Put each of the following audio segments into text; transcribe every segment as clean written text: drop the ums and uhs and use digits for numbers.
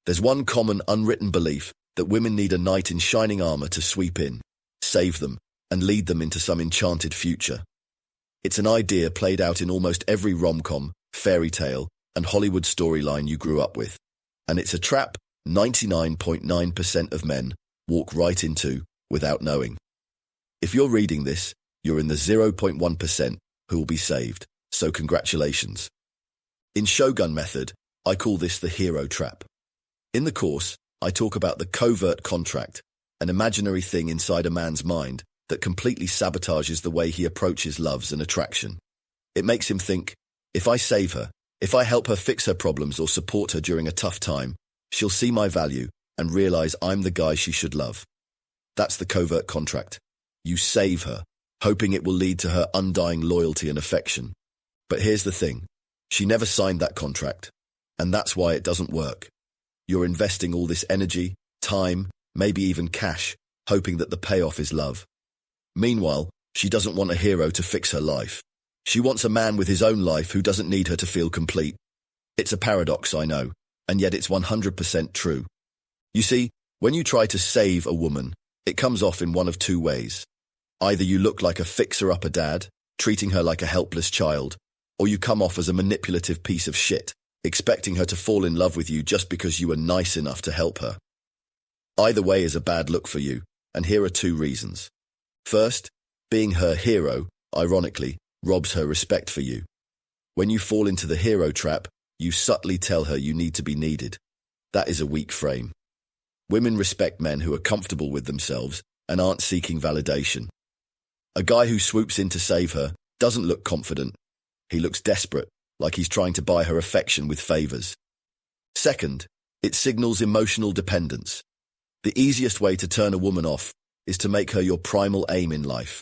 There's one common unwritten belief that women need a knight in shining armor to sweep in, save them, and lead them into some enchanted future. It's an idea played out in almost every rom-com, fairy tale, and Hollywood storyline you grew up with. And it's a trap 99.9% of men walk right into without knowing. If you're reading this, you're in the 0.1% who will be saved, so congratulations. In Shogun Method, I call this the hero trap. In the course, I talk about the covert contract, an imaginary thing inside a man's mind that completely sabotages the way he approaches loves and attraction. It makes him think, if I save her, if I help her fix her problems or support her during a tough time, she'll see my value and realize I'm the guy she should love. That's the covert contract. You save her, hoping it will lead to her undying loyalty and affection. But here's the thing. She never signed that contract, and that's why it doesn't work. You're investing all this energy, time, maybe even cash, hoping that the payoff is love. Meanwhile, she doesn't want a hero to fix her life. She wants a man with his own life who doesn't need her to feel complete. It's a paradox, I know, and yet it's 100% true. You see, when you try to save a woman, it comes off in one of two ways. Either you look like a fixer-upper dad, treating her like a helpless child, or you come off as a manipulative piece of shit, expecting her to fall in love with you just because you were nice enough to help her. Either way is a bad look for you, and here are two reasons. First, being her hero, ironically, robs her respect for you. When you fall into the hero trap, you subtly tell her you need to be needed. That is a weak frame. Women respect men who are comfortable with themselves and aren't seeking validation. A guy who swoops in to save her doesn't look confident. He looks desperate, like he's trying to buy her affection with favors. Second, it signals emotional dependence. The easiest way to turn a woman off is to make her your primal aim in life.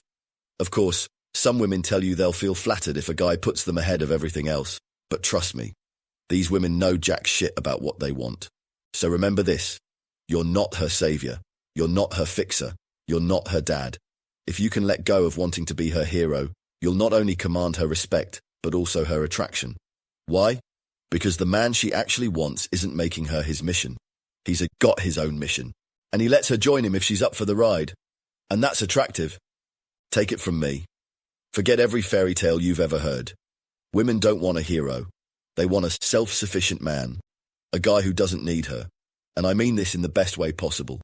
Of course, some women tell you they'll feel flattered if a guy puts them ahead of everything else, but trust me, these women know jack shit about what they want. So remember this, you're not her savior, you're not her fixer, you're not her dad. If you can let go of wanting to be her hero, you'll not only command her respect, but also her attraction. Why? Because the man she actually wants isn't making her his mission. He's got his own mission, and he lets her join him if she's up for the ride. And that's attractive. Take it from me. Forget every fairy tale you've ever heard. Women don't want a hero. They want a self-sufficient man, a guy who doesn't need her. And I mean this in the best way possible.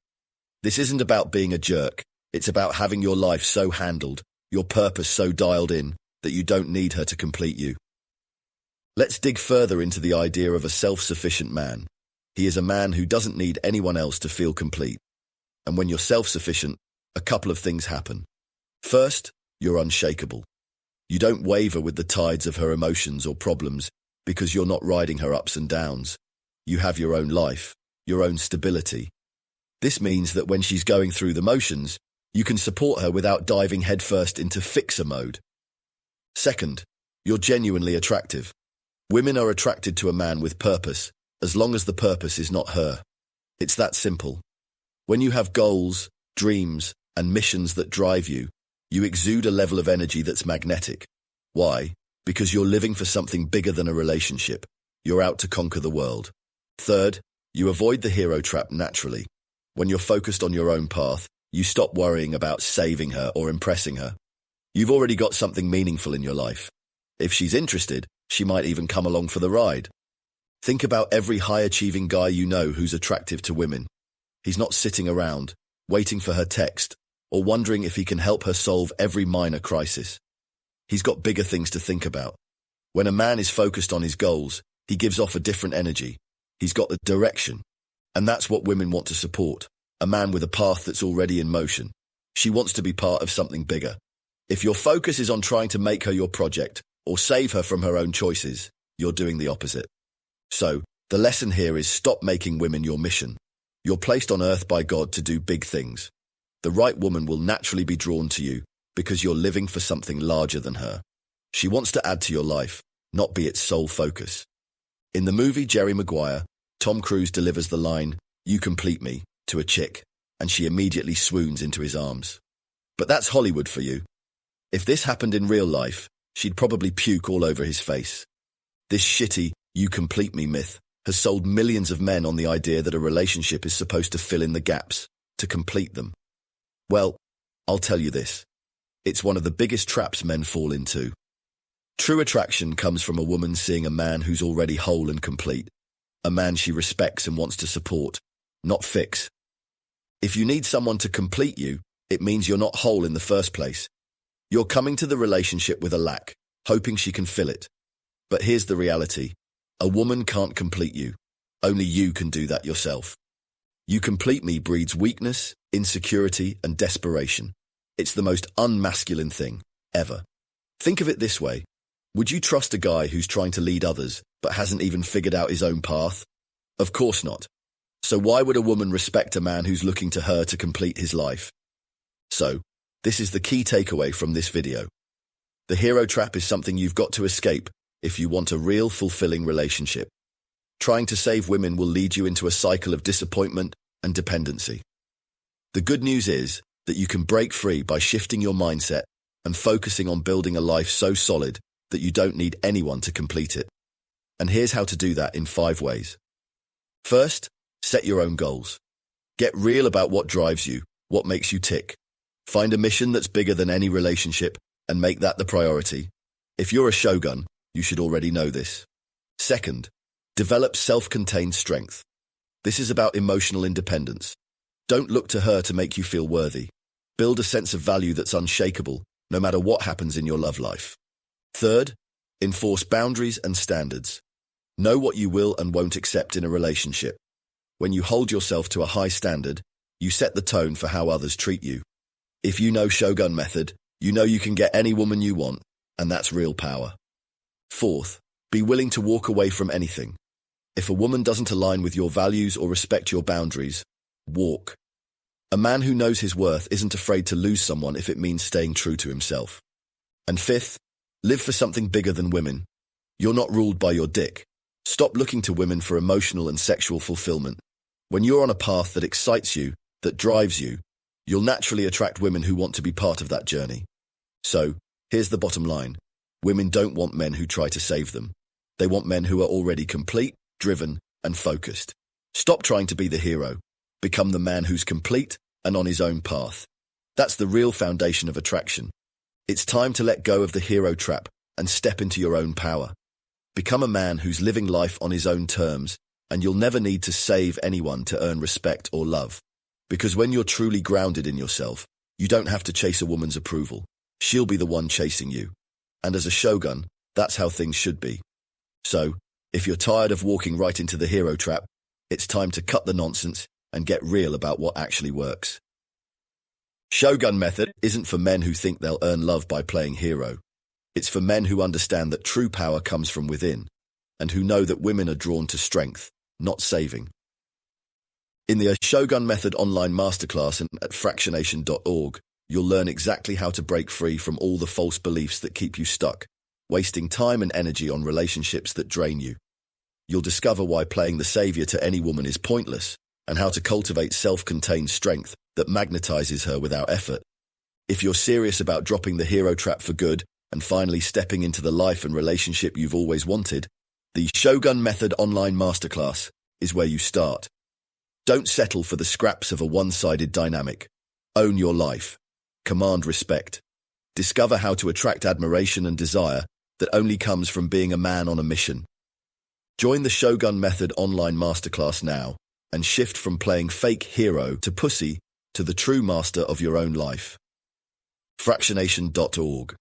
This isn't about being a jerk. It's about having your life so handled, your purpose so dialed in, that you don't need her to complete you. Let's dig further into the idea of a self-sufficient man. He is a man who doesn't need anyone else to feel complete. And when you're self-sufficient, a couple of things happen. First, you're unshakable. You don't waver with the tides of her emotions or problems because you're not riding her ups and downs. You have your own life, your own stability. This means that when she's going through the motions, you can support her without diving headfirst into fixer mode. Second, you're genuinely attractive. Women are attracted to a man with purpose, as long as the purpose is not her. It's that simple. When you have goals, dreams, and missions that drive you, you exude a level of energy that's magnetic. Why? Because you're living for something bigger than a relationship. You're out to conquer the world. Third, you avoid the hero trap naturally. When you're focused on your own path, you stop worrying about saving her or impressing her. You've already got something meaningful in your life. If she's interested, she might even come along for the ride. Think about every high-achieving guy you know who's attractive to women. He's not sitting around, waiting for her text, or wondering if he can help her solve every minor crisis. He's got bigger things to think about. When a man is focused on his goals, he gives off a different energy. He's got the direction. And that's what women want to support, a man with a path that's already in motion. She wants to be part of something bigger. If your focus is on trying to make her your project, or save her from her own choices, you're doing the opposite. So, the lesson here is stop making women your mission. You're placed on earth by God to do big things. The right woman will naturally be drawn to you because you're living for something larger than her. She wants to add to your life, not be its sole focus. In the movie Jerry Maguire, Tom Cruise delivers the line, "You complete me," to a chick, and she immediately swoons into his arms. But that's Hollywood for you. If this happened in real life, she'd probably puke all over his face. This shitty, "you complete me" myth has sold millions of men on the idea that a relationship is supposed to fill in the gaps, to complete them. Well, I'll tell you this. It's one of the biggest traps men fall into. True attraction comes from a woman seeing a man who's already whole and complete, a man she respects and wants to support, not fix. If you need someone to complete you, it means you're not whole in the first place. You're coming to the relationship with a lack, hoping she can fill it. But here's the reality. A woman can't complete you. Only you can do that yourself. You complete me breeds weakness, insecurity, and desperation. It's the most unmasculine thing, ever. Think of it this way. Would you trust a guy who's trying to lead others, but hasn't even figured out his own path? Of course not. So why would a woman respect a man who's looking to her to complete his life? So, this is the key takeaway from this video. The hero trap is something you've got to escape if you want a real, fulfilling relationship. Trying to save women will lead you into a cycle of disappointment and dependency. The good news is that you can break free by shifting your mindset and focusing on building a life so solid that you don't need anyone to complete it. And here's how to do that in 5 ways. First, set your own goals. Get real about what drives you, what makes you tick. Find a mission that's bigger than any relationship and make that the priority. If you're a shogun, you should already know this. Second, develop self-contained strength. This is about emotional independence. Don't look to her to make you feel worthy. Build a sense of value that's unshakable, no matter what happens in your love life. Third, enforce boundaries and standards. Know what you will and won't accept in a relationship. When you hold yourself to a high standard, you set the tone for how others treat you. If you know Shogun Method, you know you can get any woman you want, and that's real power. Fourth, be willing to walk away from anything. If a woman doesn't align with your values or respect your boundaries, walk. A man who knows his worth isn't afraid to lose someone if it means staying true to himself. And fifth, live for something bigger than women. You're not ruled by your dick. Stop looking to women for emotional and sexual fulfillment. When you're on a path that excites you, that drives you, you'll naturally attract women who want to be part of that journey. So, here's the bottom line. Women don't want men who try to save them. They want men who are already complete, driven, and focused. Stop trying to be the hero. Become the man who's complete and on his own path. That's the real foundation of attraction. It's time to let go of the hero trap and step into your own power. Become a man who's living life on his own terms, and you'll never need to save anyone to earn respect or love. Because when you're truly grounded in yourself, you don't have to chase a woman's approval. She'll be the one chasing you. And as a shogun, that's how things should be. So, if you're tired of walking right into the hero trap, it's time to cut the nonsense and get real about what actually works. Shogun Method isn't for men who think they'll earn love by playing hero. It's for men who understand that true power comes from within, and who know that women are drawn to strength, not saving. In the Shogun Method online masterclass and at fractionation.org, you'll learn exactly how to break free from all the false beliefs that keep you stuck, wasting time and energy on relationships that drain you. You'll discover why playing the savior to any woman is pointless, and how to cultivate self-contained strength that magnetizes her without effort. If you're serious about dropping the hero trap for good and finally stepping into the life and relationship you've always wanted, the Shogun Method online masterclass is where you start. Don't settle for the scraps of a one-sided dynamic. Own your life. Command respect. Discover how to attract admiration and desire that only comes from being a man on a mission. Join the Shogun Method online masterclass now and shift from playing fake hero to pussy to the true master of your own life. Fractionation.org